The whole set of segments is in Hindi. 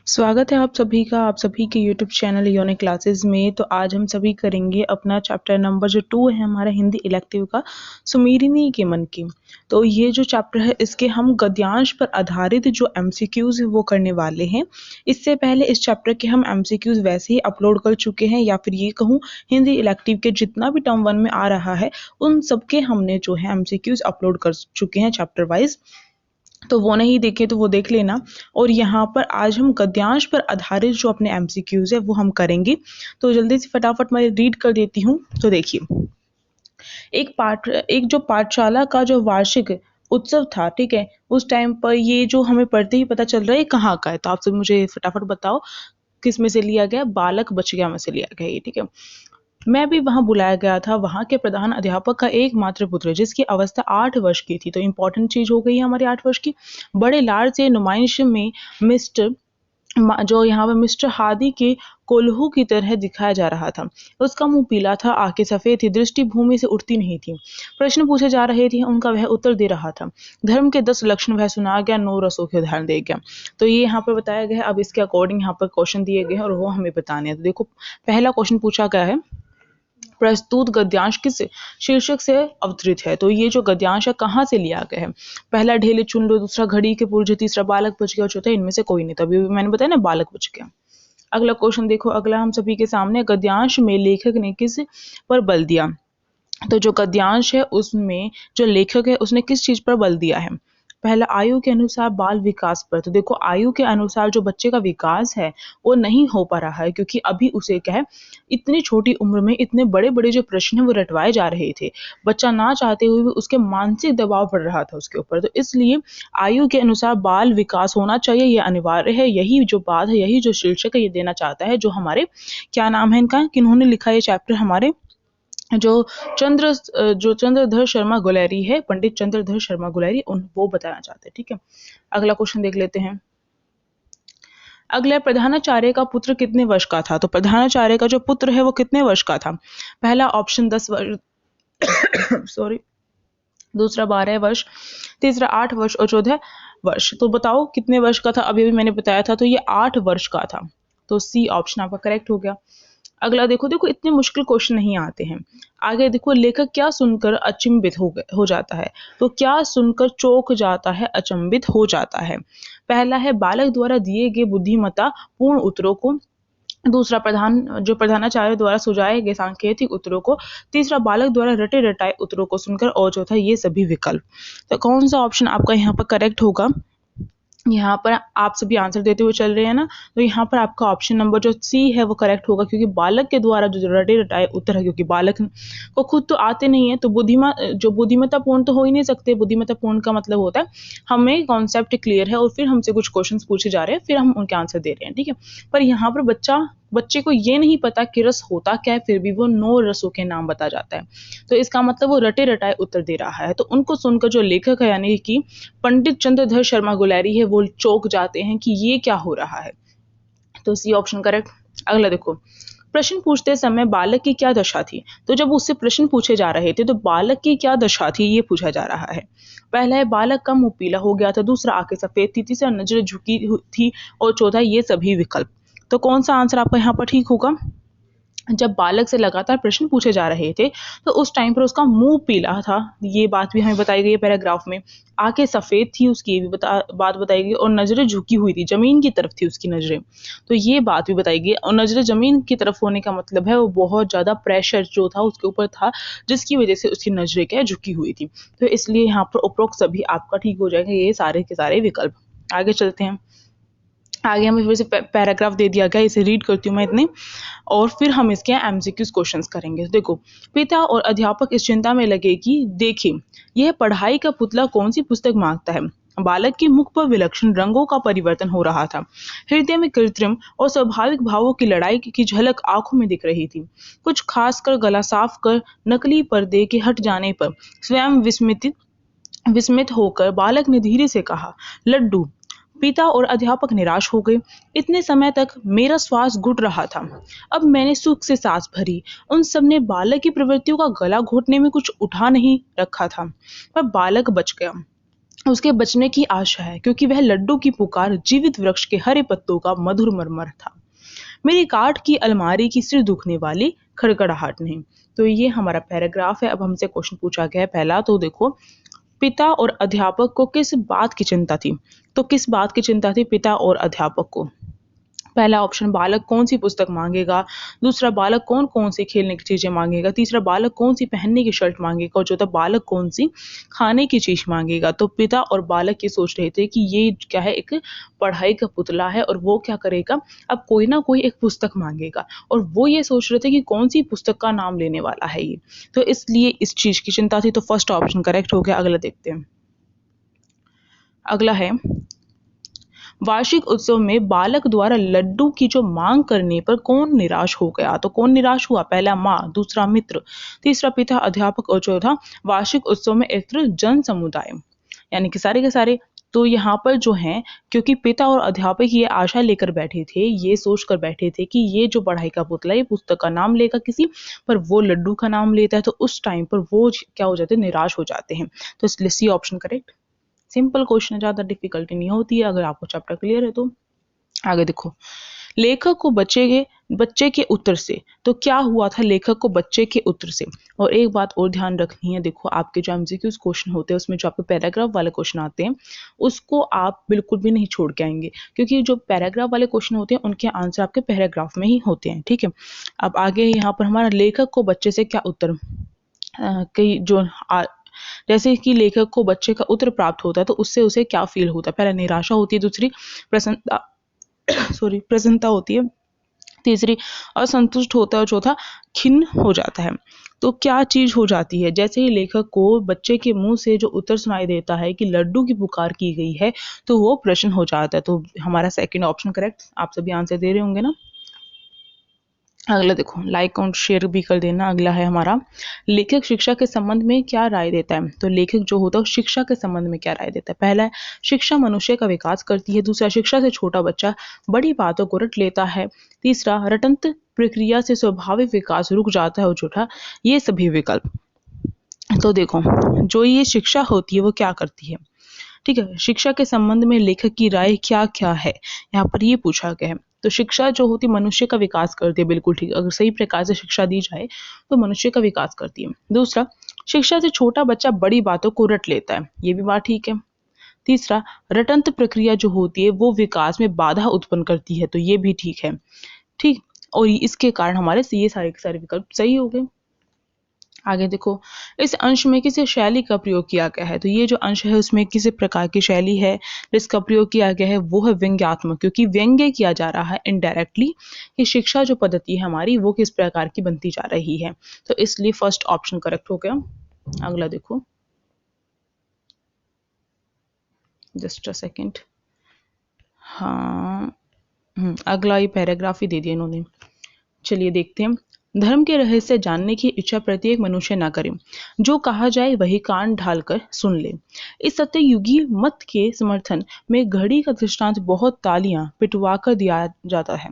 स्वागत है आप सभी का आप सभी के YouTube चैनल यूनिक क्लासेस में। तो आज हम सभी करेंगे अपना चैप्टर नंबर जो 2 है हमारा हिंदी इलेक्टिव का, सुमेरिनी के मन की। तो ये जो चैप्टर है इसके हम गद्यांश पर आधारित जो MCQs है वो करने वाले हैं। इससे पहले इस चैप्टर के हम MCQs वैसे ही अपलोड कर चुके हैं, या फिर ये कहूँ हिंदी इलेक्टिव के जितना भी टर्म 1 में आ रहा है उन सबके हमने जो है MCQs अपलोड कर चुके हैं चैप्टर वाइज। तो वो नहीं देखे तो वो देख लेना। और यहाँ पर आज हम गद्यांश पर आधारित जो अपने MCQs है वो हम करेंगे। तो जल्दी से फटाफट मैं रीड कर देती हूँ। तो देखिए, एक जो पाठशाला का जो वार्षिक उत्सव था, ठीक है, उस टाइम पर ये जो हमें पढ़ते ही पता चल रहा है कहाँ का है। तो आप सब मुझे फटाफट बताओ किस में से लिया गया। बालक बच गया में से लिया गया ये, ठीक है। मैं भी वहां बुलाया गया था। वहां के प्रधान अध्यापक का एकमात्र पुत्र जिसकी अवस्था 8 वर्ष की थी। तो इंपॉर्टेंट चीज हो गई है हमारी 8 वर्ष की। बड़े लाड़ से नुमाइश में जो यहाँ पे मिस्टर हादी के कोल्हू की तरह दिखाया जा रहा था। उसका मुंह पीला था, आंखें सफेद थी, दृष्टि भूमि से उठती नहीं थी। प्रश्न पूछे जा रहे थे, उनका वह उत्तर दे रहा था। धर्म के 10 लक्षण वह सुना गया, 9 रसों के उदाहरण दे गया। तो ये यहाँ पर बताया गया है। अब इसके अकॉर्डिंग यहाँ पर क्वेश्चन दिए गए हैं और वो हमें बताने हैं। तो देखो, पहला क्वेश्चन पूछा गया है, प्रस्तुत गद्यांश किस शीर्षक से अवतरित है। तो ये जो गद्यांश है कहाँ से लिया गया है। पहला ढेले चुन लो, दूसरा घड़ी के पुर्जे, तीसरा बालक बच गया और चौथा इनमें से कोई नहीं। तभी मैंने बताया ना, बालक बच गया। अगला क्वेश्चन देखो, अगला हम सभी के सामने, गद्यांश में लेखक ने किस पर बल दिया। तो जो गद्यांश है उसमें जो लेखक है उसने किस चीज पर बल दिया है। पहला, आयु के अनुसार बाल विकास पर। तो देखो, आयु के अनुसार जो बच्चे का विकास है वो नहीं हो पा रहा है, क्योंकि अभी उसे क्या है, इतनी छोटी उम्र में इतने बड़े बड़े जो प्रश्न है वो रटवाए जा रहे थे। बच्चा ना चाहते हुए भी उसके मानसिक दबाव पड़ रहा था उसके ऊपर। तो इसलिए आयु के अनुसार बाल विकास होना चाहिए, ये अनिवार्य है। यही जो बात है, यही जो शीर्षक है ये देना चाहता है जो हमारे, क्या नाम है इनका, किन्होंने लिखा ये चैप्टर, हमारे जो चंद्रधर शर्मा गुलेरी है, पंडित चंद्रधर शर्मा गुलेरी, उन वो बताना चाहते हैं। ठीक है, अगला क्वेश्चन देख लेते हैं। अगला, प्रधानाचार्य का पुत्र कितने वर्ष का था। तो प्रधानाचार्य का जो पुत्र है वो कितने वर्ष का था। पहला ऑप्शन 10 वर्ष सॉरी, दूसरा 12 वर्ष, तीसरा 8 वर्ष और चौथा वर्ष। तो बताओ कितने वर्ष का था। अभी भी मैंने बताया था, तो ये 8 वर्ष का था। तो सी ऑप्शन आपका करेक्ट हो गया। अगला देखो, इतने मुश्किल क्वेश्चन नहीं आते हैं। आगे देखो, लेखक क्या सुनकर अचंभित हो जाता है। तो क्या सुनकर चौंक जाता है, अचंभित हो जाता है। पहला है, बालक द्वारा दिए गए बुद्धिमत्ता पूर्ण उत्तरों को। दूसरा, प्रधानाचार्य द्वारा सुझाए गए सांकेतिक उत्तरों को। तीसरा, बालक द्वारा रटे रटाए उत्तरों को सुनकर। और चौथा, ये सभी विकल्प। तो कौन सा ऑप्शन आपका यहाँ पर करेक्ट होगा। यहाँ पर आप सभी आंसर देते हुए चल रहे हैं ना, तो यहाँ पर आपका ऑप्शन नंबर जो सी है वो करेक्ट होगा, क्योंकि बालक के द्वारा जो रटे रटाए उत्तर है, क्योंकि बालक को खुद तो आते नहीं है, तो बुद्धिमत्ता पूर्ण तो हो ही नहीं सकते। बुद्धिमत्ता पूर्ण का मतलब होता है हमें कॉन्सेप्ट क्लियर है और फिर हमसे कुछ क्वेश्चंस पूछे जा रहे हैं, फिर हम उनके आंसर दे रहे हैं। ठीक है, पर यहाँ पर बच्चे को ये नहीं पता कि रस होता क्या है, फिर भी वो 9 रसों के नाम बता जाता है। तो इसका मतलब वो रटे रटाए उत्तर दे रहा है। तो उनको सुनकर जो लेखक है यानी कि पंडित चंद्रधर शर्मा गुलेरी है, वो चौंक जाते हैं कि ये क्या हो रहा है। तो सी ऑप्शन करेक्ट। अगला देखो, प्रश्न पूछते समय बालक की क्या दशा थी। तो जब उससे प्रश्न पूछे जा रहे थे तो बालक की क्या दशा थी ये पूछा जा रहा है। पहला है, बालक का मुंह पीला हो गया था। दूसरा, आंखें सफेद थी। तीसरा, नजर झुकी थी। और चौथा, ये सभी विकल्प। तो कौन सा आंसर आपका यहाँ पर ठीक होगा। जब बालक से लगातार प्रश्न पूछे जा रहे थे तो उस टाइम पर उसका मुंह पीला था, ये बात भी हमें बताई गई है पैराग्राफ में। आंखें सफेद थी उसकी, ये भी बात बताई गई। और नजरें झुकी हुई थी, जमीन की तरफ थी उसकी नजरें, तो ये बात भी बताई गई। और नजरें जमीन की तरफ होने का मतलब है वो बहुत ज्यादा प्रेशर जो था उसके ऊपर था, जिसकी वजह से उसकी नजरें क्या झुकी हुई थी। तो इसलिए यहाँ पर उपरोक्त सभी आपका ठीक हो जाएगा, ये सारे के सारे विकल्प। आगे चलते हैं। आगे हमें फिर से पैराग्राफ दे दिया गया, इसे रीड करती हूँ मैं इतने, और फिर हम इसके MCQs क्वेश्चंस करेंगे। देखो, पिता और अध्यापक इस चिंता में लगे कि देखिए यह पढ़ाई का पुतला कौन सी पुस्तक मांगता है। बालक के मुख पर विलक्षण रंगों का परिवर्तन हो रहा था। हृदय में कृत्रिम और स्वाभाविक भावों की लड़ाई की झलक आंखों में दिख रही थी। कुछ खासकर गला साफ कर नकली पर्दे के हट जाने पर स्वयं विस्मित होकर बालक ने धीरे से कहा, लड्डू। पिता और अध्यापक निराश हो गए। इतने समय तक मेरा श्वास घुट रहा था, अब मैंने सुख से सांस भरी। उन सब ने बालक की प्रवृत्तियों का गला घोटने में कुछ उठा नहीं रखा था, पर बालक बच गया। उसके बचने की आशा है, क्योंकि वह लड्डू की पुकार जीवित वृक्ष के हरे पत्तों का मधुर मरमर था। मेरी काठ की अलमारी की सिर दुखने वाली खड़खड़ाहट नहीं। तो ये हमारा पैराग्राफ है। अब हमसे क्वेश्चन पूछा गया है पहला, तो देखो, पिता और अध्यापक को किस बात की चिंता थी? तो किस बात की चिंता थी पिता और अध्यापक को? पहला ऑप्शन, बालक कौन सी पुस्तक मांगेगा। दूसरा, बालक कौन कौन सी खेलने की चीजें मांगेगा। तीसरा, बालक कौन सी पहनने की शर्ट मांगेगा। और चौथा, बालक कौन सी खाने की चीज मांगेगा। तो पिता और बालक ये सोच रहे थे कि ये क्या है, एक पढ़ाई का पुतला है और वो क्या करेगा, अब कोई ना कोई एक पुस्तक मांगेगा, और वो ये सोच रहे थे कि कौन सी पुस्तक का नाम लेने वाला है ये। तो इसलिए इस चीज की चिंता थी। तो फर्स्ट ऑप्शन करेक्ट हो गया। अगला देखते हैं। अगला है, वार्षिक उत्सव में बालक द्वारा लड्डू की जो मांग करने पर कौन निराश हो गया। तो कौन निराश हुआ? पहला माँ, दूसरा मित्र, तीसरा पिता अध्यापक और चौथा वार्षिक उत्सव में एकत्र जन समुदाय, यानी कि सारे के सारे। तो यहाँ पर जो है, क्योंकि पिता और अध्यापक ये आशा लेकर बैठे थे, ये सोच कर बैठे थे कि ये जो पढ़ाई का पुतला ये पुस्तक का नाम लेगा किसी, पर वो लड्डू का नाम लेता है, तो उस टाइम पर वो क्या हो जाते हैं, निराश हो जाते हैं। तो इसलिए C option correct. Simple question है, ज्यादा डिफिकल्टी नहीं होती है अगर आपको चैप्टर क्लियर है तो। आगे देखो, लेखक को बच्चे के उत्तर से। तो क्या हुआ था लेखक को बच्चे के उत्तर से? और एक बात और ध्यान रखनी है, देखो आपके जो एमसीक्यूज क्वेश्चन होते हैं उसमें जो आपके पैराग्राफ वाले क्वेश्चन आते हैं उसको आप बिल्कुल भी नहीं छोड़ के आएंगे, क्योंकि जो पैराग्राफ वाले क्वेश्चन होते हैं उनके आंसर आपके पैराग्राफ में ही होते हैं, ठीक है। अब आगे यहाँ पर हमारा लेखक को बच्चे से क्या उत्तर, कई जो जैसे कि लेखक को बच्चे का उत्तर प्राप्त होता है तो उससे उसे क्या फील होता है? पहला निराशा होती है, दूसरी प्रसन्नता प्रसन्नता होती है, तीसरी असंतुष्ट होता है और चौथा खिन्न हो जाता है। तो क्या चीज हो जाती है? जैसे ही लेखक को बच्चे के मुंह से जो उत्तर सुनाई देता है कि लड्डू की पुकार की गई है, तो वो प्रश्न हो जाता है। तो हमारा सेकंड ऑप्शन करेक्ट। आप सभी आंसर दे रहे होंगे ना। अगला देखो, लाइक और शेयर भी कर देना। अगला है हमारा, लेखक शिक्षा के संबंध में क्या राय देता है। तो लेखक जो होता है शिक्षा के संबंध में क्या राय देता है? पहला है, शिक्षा मनुष्य का विकास करती है। दूसरा, शिक्षा से छोटा बच्चा बड़ी बातों को रट लेता है। तीसरा, रटंत प्रक्रिया से स्वाभाविक विकास रुक जाता है। और चौथा, ये सभी विकल्प। तो देखो, जो ये शिक्षा होती है वो क्या करती है, ठीक है। शिक्षा के संबंध में लेखक की राय क्या क्या है, यहाँ पर ये पूछा गया है। तो शिक्षा जो होती है मनुष्य का विकास करती है, बिल्कुल ठीक। अगर सही प्रकार से शिक्षा दी जाए तो मनुष्य का विकास करती है। दूसरा, शिक्षा से छोटा बच्चा बड़ी बातों को रट लेता है, ये भी बात ठीक है। तीसरा, रटंत प्रक्रिया जो होती है वो विकास में बाधा उत्पन्न करती है, तो ये भी ठीक है, ठीक। और इसके कारण हमारे ये सारे विकल्प सही हो गए। आगे देखो, इस अंश में किसी शैली का प्रयोग किया गया है। तो ये जो अंश है उसमें किसी प्रकार की शैली है जिसका प्रयोग किया गया है, वो है व्यंग्यात्मक, क्योंकि व्यंग्य किया जा रहा है इनडायरेक्टली कि शिक्षा जो पद्धति है हमारी वो किस प्रकार की बनती जा रही है। तो इसलिए फर्स्ट ऑप्शन करेक्ट हो गया। अगला देखो, जस्ट अ सेकेंड। हाँ, अगला ये पैराग्राफ ही दे दिया इन्होंने। चलिए देखते हैं। धर्म के रहस्य जानने की इच्छा प्रत्येक मनुष्य न करे, जो कहा जाए वही कान ढालकर सुन ले। इस सत्ययुगी मत के समर्थन में घड़ी का दृष्टांत बहुत तालियां पिटवा कर दिया जाता है।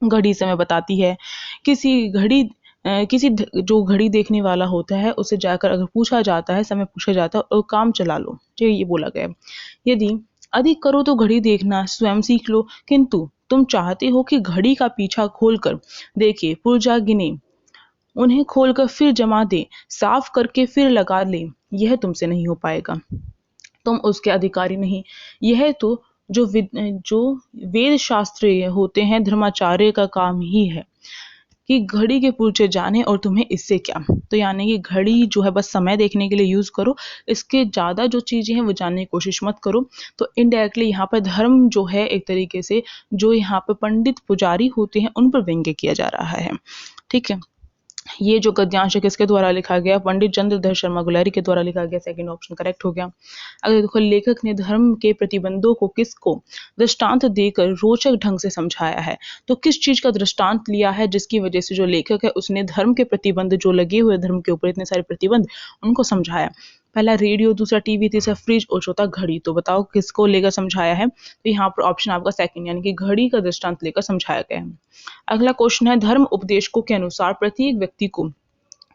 घड़ी समय बताती है। जो घड़ी देखने वाला होता है उसे जाकर अगर पूछा जाता है, समय पूछा जाता है और काम चला लो, जो ये बोला गया है। यदि अधिक करो तो घड़ी देखना स्वयं सीख लो, किंतु तुम चाहते हो कि घड़ी का पीछा खोलकर देखे, पुर्जा गिने, उन्हें खोलकर फिर जमा दे, साफ करके फिर लगा ले, यह तुमसे नहीं हो पाएगा। तुम उसके अधिकारी नहीं। यह तो जो वेद शास्त्रीय होते हैं धर्माचार्य का काम ही है कि घड़ी के पुर्जे जाने, और तुम्हें इससे क्या। तो यानी कि घड़ी जो है बस समय देखने के लिए यूज करो, इसके ज्यादा जो चीजें हैं वो जानने की कोशिश मत करो। तो इनडायरेक्टली यहाँ पर धर्म जो है एक तरीके से जो यहाँ पर पंडित पुजारी होते हैं उन पर व्यंग्य किया जा रहा है, ठीक है। ये जो गद्यांश है किसके द्वारा लिखा गया? पंडित चंद्रधर शर्मा गुलेरी के द्वारा लिखा गया। सेकंड ऑप्शन करेक्ट हो गया। अगर देखो, लेखक ने धर्म के प्रतिबंधों को किसको दृष्टांत देकर रोचक ढंग से समझाया है। तो किस चीज का दृष्टांत लिया है जिसकी वजह से जो लेखक है उसने धर्म के प्रतिबंध जो लगे हुए धर्म के ऊपर इतने सारे प्रतिबंध उनको समझाया। पहला रेडियो, दूसरा टीवी, तीसरा फ्रिज और चौथा घड़ी। तो बताओ किसको लेकर समझाया है? तो यहाँ पर ऑप्शन आपका सेकंड, यानी कि घड़ी का दृष्टांत लेकर समझाया गया है। अगला क्वेश्चन है, धर्म उपदेशकों के अनुसार प्रत्येक व्यक्ति को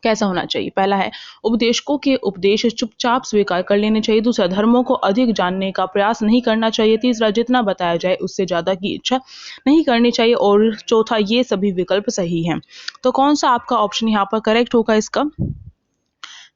कैसा होना चाहिए? पहला है उपदेशकों के उपदेश चुपचाप स्वीकार कर लेने चाहिए। दूसरा, धर्मों को अधिक जानने का प्रयास नहीं करना चाहिए। तीसरा, जितना बताया जाए उससे ज़्यादा की इच्छा नहीं करनी चाहिए। और चौथा, ये सभी विकल्प सही हैं। तो कौन सा आपका ऑप्शन यहाँ पर करेक्ट होगा इसका?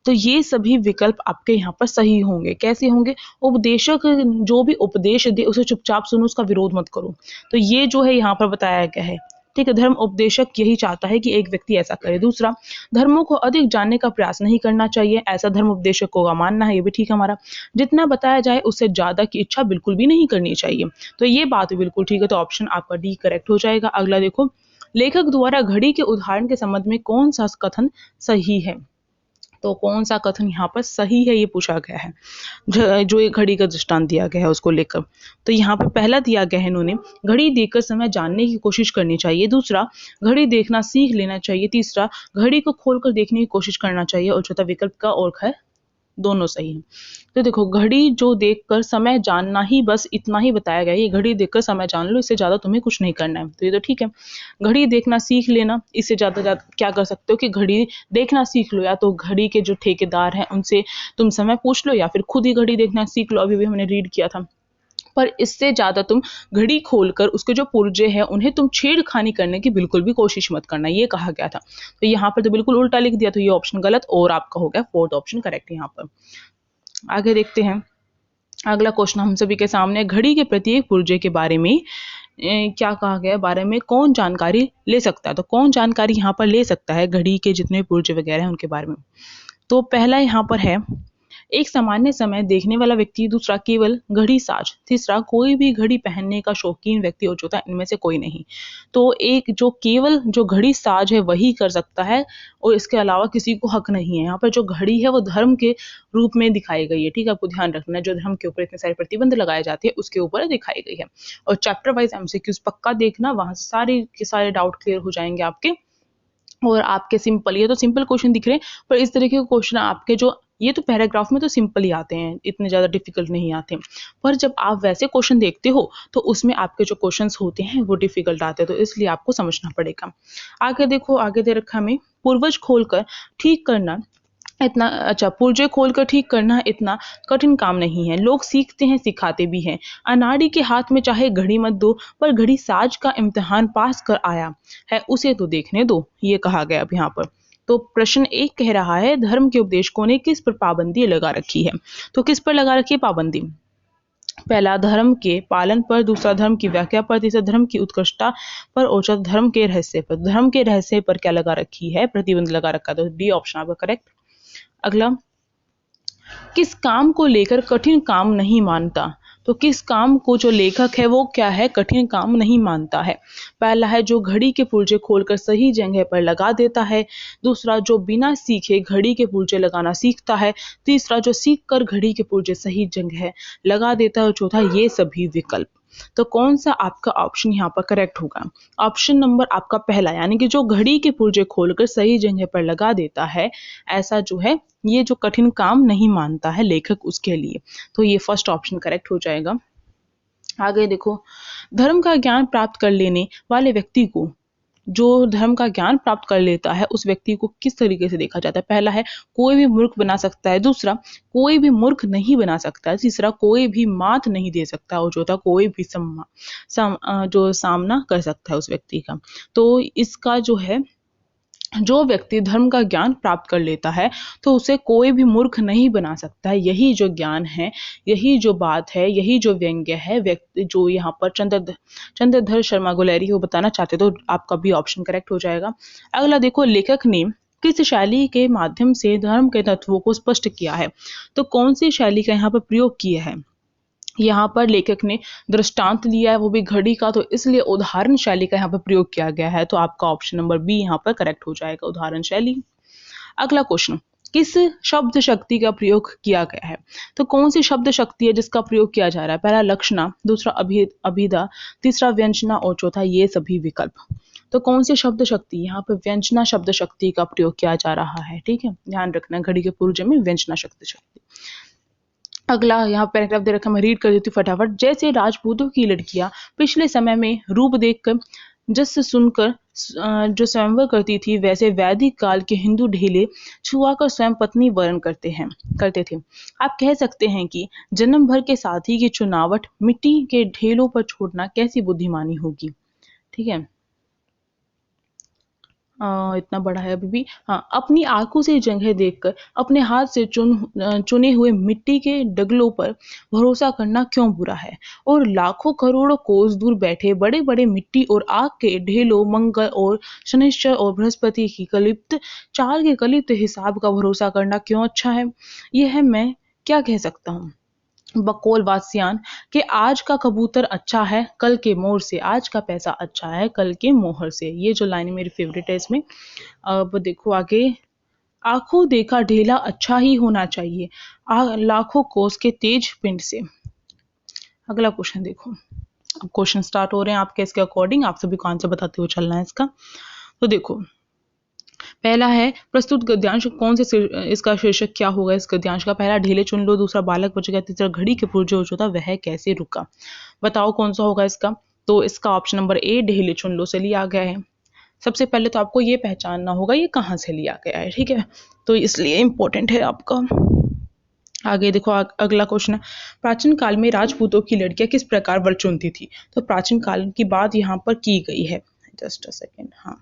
तो ये सभी विकल्प आपके यहाँ पर सही होंगे। कैसे होंगे? उपदेशक जो भी उपदेश दे उसे चुपचाप सुनो, उसका विरोध मत करो। तो ये जो है यहाँ पर बताया गया है। ठीक है, धर्म उपदेशक यही चाहता है कि एक व्यक्ति ऐसा करे। दूसरा, धर्मों को अधिक जानने का प्रयास नहीं करना चाहिए, ऐसा धर्म उपदेशक का मानना है। ये भी ठीक है हमारा। जितना बताया जाए उससे ज्यादा की इच्छा बिल्कुल भी नहीं करनी चाहिए। तो ये बात बिल्कुल ठीक है। तो ऑप्शन आपका डी करेक्ट हो जाएगा। अगला देखो, लेखक द्वारा घड़ी के उदाहरण के संबंध में कौन सा कथन सही है? तो कौन सा कथन यहाँ पर सही है ये पूछा गया है, जो एक घड़ी का दृष्टांत दिया गया है उसको लेकर। तो यहाँ पर पहला दिया गया है इन्होंने, घड़ी देखकर समय जानने की कोशिश करनी चाहिए। दूसरा, घड़ी देखना सीख लेना चाहिए। तीसरा, घड़ी को खोलकर देखने की कोशिश करना चाहिए। और चौथा विकल्प का और है दोनों सही है। तो देखो, घड़ी जो देखकर समय जानना ही, बस इतना ही बताया गया है, ये घड़ी देखकर समय जान लो, इससे ज्यादा तुम्हें कुछ नहीं करना है। तो ये तो ठीक है। घड़ी देखना सीख लेना, इससे ज्यादा क्या कर सकते हो कि घड़ी देखना सीख लो, या तो घड़ी के जो ठेकेदार हैं उनसे तुम समय पूछ लो, या फिर खुद ही घड़ी देखना सीख लो। अभी भी हमने रीड किया था। पर इससे ज्यादा तुम घड़ी खोलकर उसके जो पुर्जे हैं उन्हें तुम छेड़खानी करने की बिल्कुल भी कोशिश मत करना, ये कहा गया था। तो यहाँ पर तो बिल्कुल उल्टा लिख दिया, तो ये ऑप्शन गलत और आपका हो गया फोर्थ ऑप्शन करेक्ट। यहाँ पर आगे देखते हैं। अगला क्वेश्चन हम सभी के सामने, घड़ी के प्रत्येक पुर्जे के बारे में क्या कहा गया है, बारे में कौन जानकारी ले सकता है? तो कौन जानकारी यहाँ पर ले सकता है घड़ी के जितने पुर्जे वगैरह हैं उनके बारे में? तो पहला यहाँ पर है, एक सामान्य समय देखने वाला व्यक्ति। दूसरा, केवल घड़ी साज। तीसरा, कोई भी घड़ी पहनने का शौकीन व्यक्ति। और चौथा, इनमें से कोई नहीं। तो एक जो केवल जो घड़ी साज है वही कर सकता है, और इसके अलावा किसी को हक नहीं है। यहाँ पर जो घड़ी है वो धर्म के रूप में दिखाई गई है। ठीक है, आपको ध्यान रखना है, जो धर्म के ऊपर इतने सारे प्रतिबंध लगाए जाते हैं उसके ऊपर दिखाई गई है। और चैप्टर वाइज एमसीक्यूज पक्का देखना, वहां से सारे के सारे डाउट क्लियर हो जाएंगे आपके। और आपके सिंपल, ये तो सिंपल क्वेश्चन दिख रहे हैं, पर इस तरीके के क्वेश्चन आपके जो ये तो पैराग्राफ में तो सिंपल ही आते हैं, इतने ज़्यादा डिफिकल्ट नहीं आते। पर जब आप वैसे क्वेश्चन देखते हो तो उसमें आपके जो क्वेश्चंस होते हैं वो डिफिकल्ट आते हैं, तो इसलिए आपको समझना पड़ेगा। आगे देखो, आगे दे रखा हमें, पूर्वज खोलकर ठीक करना इतना, अच्छा, पुर्जे खोलकर ठीक करना इतना कठिन काम नहीं है, लोग सीखते हैं, सिखाते भी हैं। अनाड़ी के हाथ में चाहे घड़ी मत दो, पर घड़ी साज का इम्तिहान पास कर आया है उसे तो देखने दो, ये कहा गया अब यहाँ पर। तो प्रश्न एक कह रहा है, धर्म के उपदेशकों ने किस पर पाबंदी लगा रखी है? तो किस पर लगा रखी है पाबंदी? पहला, धर्म के पालन पर। दूसरा, धर्म की व्याख्या पर। तीसरा, धर्म की उत्कृष्टता पर। और चौथा, धर्म के रहस्य पर। धर्म के रहस्य पर क्या लगा रखी है? प्रतिबंध लगा रखा। तो डी ऑप्शन आपका करेक्ट। अगला, किस काम को लेकर कठिन काम नहीं मानता? तो किस काम को जो लेखक है वो क्या है, कठिन काम नहीं मानता है? पहला है, जो घड़ी के पुर्जे खोलकर सही जगह पर लगा देता है। दूसरा, जो बिना सीखे घड़ी के पुर्जे लगाना सीखता है। तीसरा, जो सीख कर घड़ी के पुर्जे सही जगह लगा देता है। और चौथा, ये सभी विकल्प। तो कौन सा आपका ऑप्शन यहाँ पर करेक्ट होगा? ऑप्शन नंबर आपका पहला, यानी कि जो घड़ी के पुर्जे खोलकर सही जगह पर लगा देता है, ऐसा जो है ये जो कठिन काम नहीं मानता है लेखक उसके लिए। तो ये फर्स्ट ऑप्शन करेक्ट हो जाएगा। आगे देखो, धर्म का ज्ञान प्राप्त कर लेने वाले व्यक्ति को, जो धर्म का ज्ञान प्राप्त कर लेता है उस व्यक्ति को किस तरीके से देखा जाता है? पहला है, कोई भी मूर्ख बना सकता है। दूसरा, कोई भी मूर्ख नहीं बना सकता है। तीसरा, कोई भी मात नहीं दे सकता। और चौथा, कोई भी जो सामना कर सकता है उस व्यक्ति का। तो इसका जो है, जो व्यक्ति धर्म का ज्ञान प्राप्त कर लेता है तो उसे कोई भी मूर्ख नहीं बना सकता है। यही जो ज्ञान है, यही जो बात है, यही जो व्यंग्य है, व्यक्ति जो यहाँ पर चंद्रधर शर्मा गुलेरी वो बताना चाहते, तो आपका भी ऑप्शन करेक्ट हो जाएगा। अगला देखो, लेखक ने किस शैली के माध्यम से धर्म के तत्वों को स्पष्ट किया है? तो कौन सी शैली का यहाँ पर प्रयोग किया है? यहाँ पर लेखक ने दृष्टांत लिया है, वो भी घड़ी का, तो इसलिए उदाहरण शैली का यहाँ पर प्रयोग किया गया है। तो आपका ऑप्शन नंबर बी यहाँ पर करेक्ट हो जाएगा, उदाहरण शैली। अगला क्वेश्चन, किस शब्द शक्ति का प्रयोग किया गया है? तो कौन सी शब्द शक्ति है जिसका प्रयोग किया जा रहा है? पहला, लक्षणा। दूसरा, अभिधा। तीसरा, व्यंजना। और चौथा, ये सभी विकल्प। तो कौन सी शब्द शक्ति? यहाँ पर व्यंजना शब्द शक्ति का प्रयोग किया जा रहा है। ठीक है, ध्यान रखना, घड़ी के पुर्जे में व्यंजना शब्द शक्ति। अगला यहाँ पैराग्राफ दे रखा, मैं रीड कर देती हूँ फटाफट। जैसे राजपूतों की लड़कियां पिछले समय में रूप देखकर जस सुनकर जो स्वयंवर करती थी, वैसे वैदिक काल के हिंदू ढेले छुआकर स्वयं पत्नी वरण करते थे। आप कह सकते हैं कि जन्म भर के साथी की चुनावट मिट्टी के ढेलों पर छोड़ना कैसी बुद्धिमानी होगी। ठीक है, इतना बड़ा है अभी भी। हाँ, अपनी आंखों से जगह देखकर अपने हाथ से चुने हुए मिट्टी के डगलों पर भरोसा करना क्यों बुरा है, और लाखों करोड़ों कोस दूर बैठे बड़े बड़े मिट्टी और आग के ढेलों मंगल और शनिश्चर और बृहस्पति की कलिप्त चाल के कलिप्त हिसाब का भरोसा करना क्यों अच्छा है। यह है मैं क्या कह सकता हूँ। बकौल वात्स्यायन कि आज का कबूतर अच्छा है कल के मोर से, आज का पैसा अच्छा है कल के मोहर से। ये जो लाइन मेरी फेवरेट है इसमें। अब देखो आगे, आंखों देखा ढेला अच्छा ही होना चाहिए लाखों कोस के तेज पिंड से। अगला क्वेश्चन देखो, अब क्वेश्चन स्टार्ट हो रहे हैं आपके इसके अकॉर्डिंग, आप सभी को आंसर बताते हुए चलना है इसका। तो देखो, पहला है प्रस्तुत गद्यांश कौन से इसका शीर्षक क्या होगा इस गद्यांश का। पहला ढेले चुन लो, दूसरा बालक बच गया, तीसरा घड़ी के पुरजोर जो था वह कैसे रुका। बताओ कौन सा होगा इसका। तो इसका ऑप्शन नंबर ए ढेले चुन लो से लिया गया है। सबसे पहले तो आपको ये पहचानना होगा ये कहाँ से लिया गया है, ठीक है, तो इसलिए इंपॉर्टेंट है आपका। आगे देखो, अगला क्वेश्चन है, प्राचीन काल में राजपूतों की लड़कियां किस प्रकार वर चुनती थी। तो प्राचीन काल की बात यहाँ पर की गई है। Just a second. हाँ,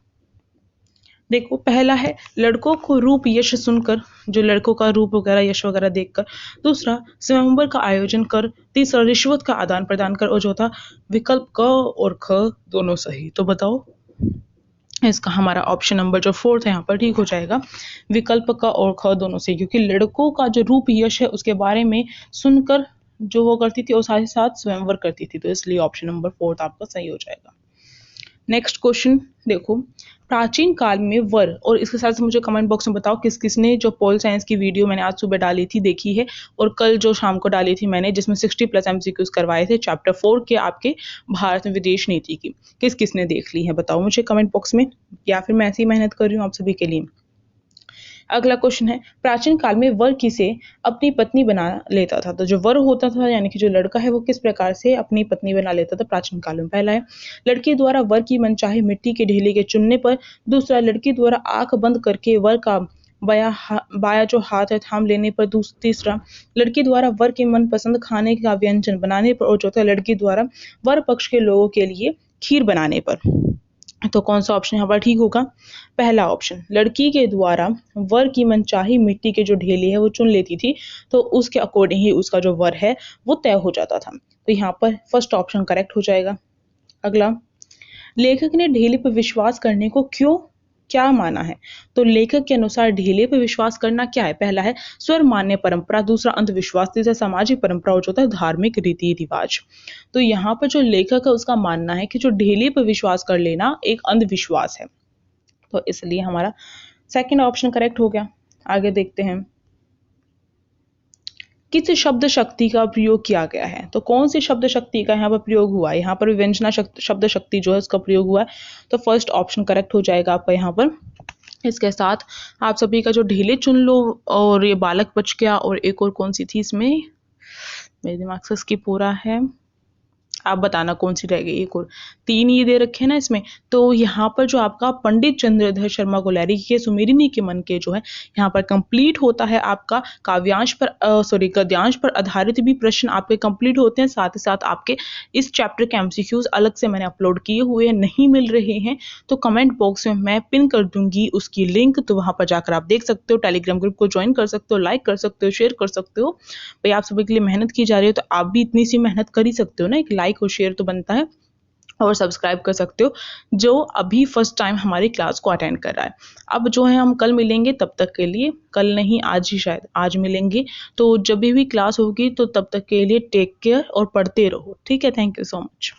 देखो, पहला है लड़कों को रूप यश सुनकर, जो लड़कों का रूप वगैरह यश वगैरह देखकर। दूसरा स्वयंवर का आयोजन कर। तीसरा रिश्वत का आदान प्रदान कर। और चौथा विकल्प क और ख दोनों सही। तो बताओ इसका हमारा ऑप्शन नंबर जो फोर्थ है यहाँ पर ठीक हो जाएगा, विकल्प का और ख दोनों सही, क्योंकि लड़कों का जो रूप यश है उसके बारे में सुनकर जो वो करती थी और साथ ही साथ स्वयंवर करती थी, तो इसलिए ऑप्शन नंबर फोर्थ आपका सही हो जाएगा। नेक्स्ट क्वेश्चन देखो, प्राचीन काल में वर, और इसके साथ मुझे कमेंट बॉक्स में बताओ किस किसने जो पोल साइंस की वीडियो मैंने आज सुबह डाली थी देखी है, और कल जो शाम को डाली थी मैंने जिसमें 60+ MCQs करवाए थे चैप्टर 4 के आपके भारत में विदेश नीति की, किस किसने देख ली है बताओ मुझे कमेंट बॉक्स में, या फिर मैं ऐसी मेहनत कर रही हूँ आप सभी के लिए। अगला क्वेश्चन है, प्राचीन काल में वर किसे अपनी पत्नी बना लेता था। तो जो वर होता था यानी कि जो लड़का है वो किस प्रकार से अपनी पत्नी बना लेता था प्राचीन काल में। पहला है लड़की द्वारा वर की मनचाही मिट्टी के ढेले के चुनने पर। दूसरा, लड़की द्वारा आंख बंद करके वर का बाया जो हाथ है थाम लेने पर। तीसरा, लड़की द्वारा वर के मनपसंद खाने का व्यंजन बनाने पर। और चौथा, लड़की द्वारा वर पक्ष के लोगों के लिए खीर बनाने पर। तो कौन सा ऑप्शन यहाँ पर ठीक होगा। पहला ऑप्शन, लड़की के द्वारा वर की मनचाही मिट्टी के जो ढेले है वो चुन लेती थी, तो उसके अकॉर्डिंग ही उसका जो वर है वो तय हो जाता था। तो यहाँ पर फर्स्ट ऑप्शन करेक्ट हो जाएगा। अगला, लेखक ने ढेले पर विश्वास करने को क्या माना है। तो लेखक के अनुसार ढेले पर विश्वास करना क्या है। पहला है स्वर मान्य परंपरा। दूसरा, अंधविश्वास। तीसरा, सामाजिक परंपरा। और चौथा, धार्मिक रीति रिवाज। तो यहाँ पर जो लेखक है उसका मानना है कि जो ढेले पर विश्वास कर लेना एक अंधविश्वास है, तो इसलिए हमारा सेकंड ऑप्शन करेक्ट हो गया। आगे देखते हैं, किस शब्द शक्ति का प्रयोग किया गया है। तो कौन सी शब्द शक्ति का यहाँ पर प्रयोग हुआ है। यहाँ पर व्यंजना शब्द शक्ति जो है उसका प्रयोग हुआ है, तो फर्स्ट ऑप्शन करेक्ट हो जाएगा आपका यहाँ पर। इसके साथ आप सभी का जो ढेले चुन लो और ये बालक बच गया, और एक और कौन सी थी इसमें, मेरे दिमाग से स्किप हो रहा है, आप बताना कौन सी रह गई। एक और 3 ये दे रखे हैं ना इसमें। तो यहाँ पर जो आपका पंडित चंद्रधर शर्मा गुलेरी के सुमेरिनी के मन के जो है यहाँ पर कंप्लीट होता है आपका काव्यांश पर गद्यांश पर आधारित भी प्रश्न आपके कंप्लीट होते हैं। साथ ही साथ आपके इस चैप्टर के MCQs अलग से मैंने अपलोड किए हुए हैं, नहीं मिल रहे हैं तो कमेंट बॉक्स में मैं पिन कर दूंगी उसकी लिंक, तो वहां पर जाकर आप देख सकते हो। टेलीग्राम ग्रुप को ज्वाइन कर सकते हो, लाइक कर सकते हो, शेयर कर सकते हो। भाई आप सभी के लिए मेहनत की जा रही है तो आप भी इतनी सी मेहनत कर ही सकते हो ना, एक लाइक और शेयर तो बनता है, और सब्सक्राइब कर सकते हो जो अभी फर्स्ट टाइम हमारी क्लास को अटेंड कर रहा है। अब जो है हम कल मिलेंगे, तब तक के लिए, कल नहीं आज ही, शायद आज मिलेंगे, तो जब भी क्लास होगी तो तब तक के लिए टेक केयर और पढ़ते रहो, ठीक है। Thank you so much.